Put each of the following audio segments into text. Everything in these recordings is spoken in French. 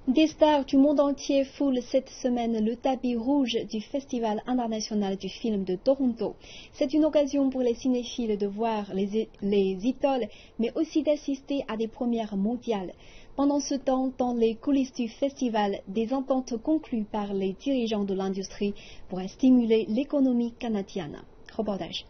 Des stars du monde entier foulent cette semaine le tapis rouge du Festival international du film de Toronto. C'est une occasion pour les cinéphiles de voir les idoles, mais aussi d'assister à des premières mondiales. Pendant ce temps, dans les coulisses du festival, des ententes conclues par les dirigeants de l'industrie pourraient stimuler l'économie canadienne. Reportage.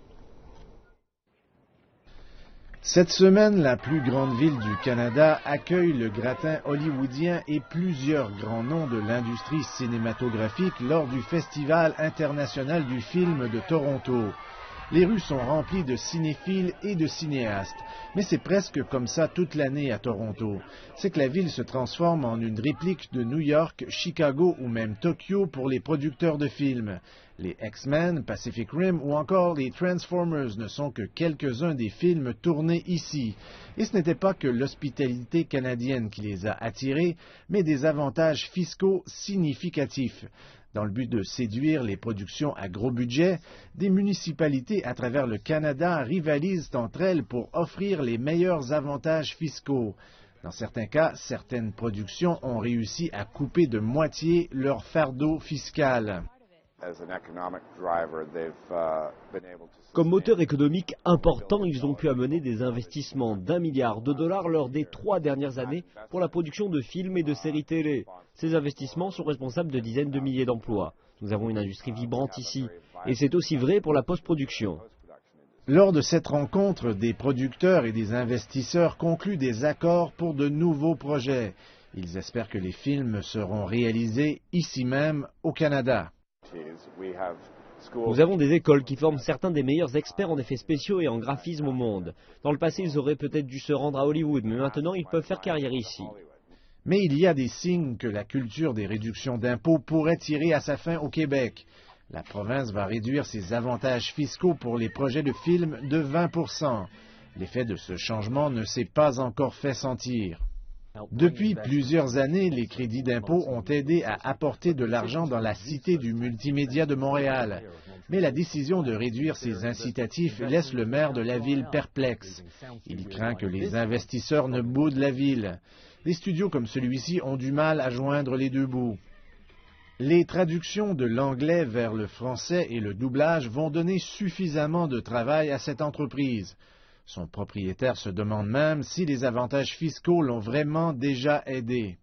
Cette semaine, la plus grande ville du Canada accueille le gratin hollywoodien et plusieurs grands noms de l'industrie cinématographique lors du Festival international du film de Toronto. Les rues sont remplies de cinéphiles et de cinéastes, mais c'est presque comme ça toute l'année à Toronto. C'est que la ville se transforme en une réplique de New York, Chicago ou même Tokyo pour les producteurs de films. Les X-Men, Pacific Rim ou encore les Transformers ne sont que quelques-uns des films tournés ici. Et ce n'était pas que l'hospitalité canadienne qui les a attirés, mais des avantages fiscaux significatifs. Dans le but de séduire les productions à gros budget, des municipalités à travers le Canada rivalisent entre elles pour offrir les meilleurs avantages fiscaux. Dans certains cas, certaines productions ont réussi à couper de moitié leur fardeau fiscal. Comme moteur économique important, ils ont pu amener des investissements d'1 milliard de dollars lors des 3 dernières années pour la production de films et de séries télé. Ces investissements sont responsables de dizaines de milliers d'emplois. Nous avons une industrie vibrante ici, et c'est aussi vrai pour la post-production. Lors de cette rencontre, des producteurs et des investisseurs concluent des accords pour de nouveaux projets. Ils espèrent que les films seront réalisés ici même, au Canada. Nous avons des écoles qui forment certains des meilleurs experts en effets spéciaux et en graphisme au monde. Dans le passé, ils auraient peut-être dû se rendre à Hollywood, mais maintenant, ils peuvent faire carrière ici. Mais il y a des signes que la culture des réductions d'impôts pourrait tirer à sa fin au Québec. La province va réduire ses avantages fiscaux pour les projets de films de 20%. L'effet de ce changement ne s'est pas encore fait sentir. Depuis plusieurs années, les crédits d'impôt ont aidé à apporter de l'argent dans la Cité du multimédia de Montréal. Mais la décision de réduire ces incitatifs laisse le maire de la ville perplexe. Il craint que les investisseurs ne boudent la ville. Les studios comme celui-ci ont du mal à joindre les deux bouts. Les traductions de l'anglais vers le français et le doublage vont donner suffisamment de travail à cette entreprise. Son propriétaire se demande même si les avantages fiscaux l'ont vraiment déjà aidé.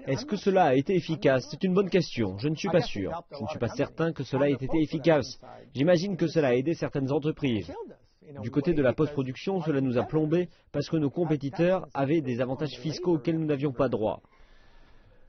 Est-ce que cela a été efficace? C'est une bonne question. Je ne suis pas sûr. Je ne suis pas certain que cela ait été efficace. J'imagine que cela a aidé certaines entreprises. Du côté de la post-production, cela nous a plombés parce que nos compétiteurs avaient des avantages fiscaux auxquels nous n'avions pas droit.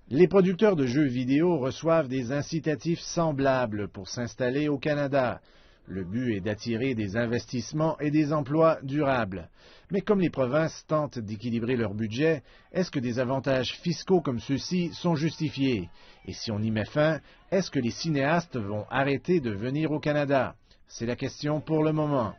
Les producteurs de jeux vidéo reçoivent des incitatifs semblables pour s'installer au Canada. Le but est d'attirer des investissements et des emplois durables. Mais comme les provinces tentent d'équilibrer leur budget, est-ce que des avantages fiscaux comme ceux-ci sont justifiés? Et si on y met fin, est-ce que les cinéastes vont arrêter de venir au Canada? C'est la question pour le moment.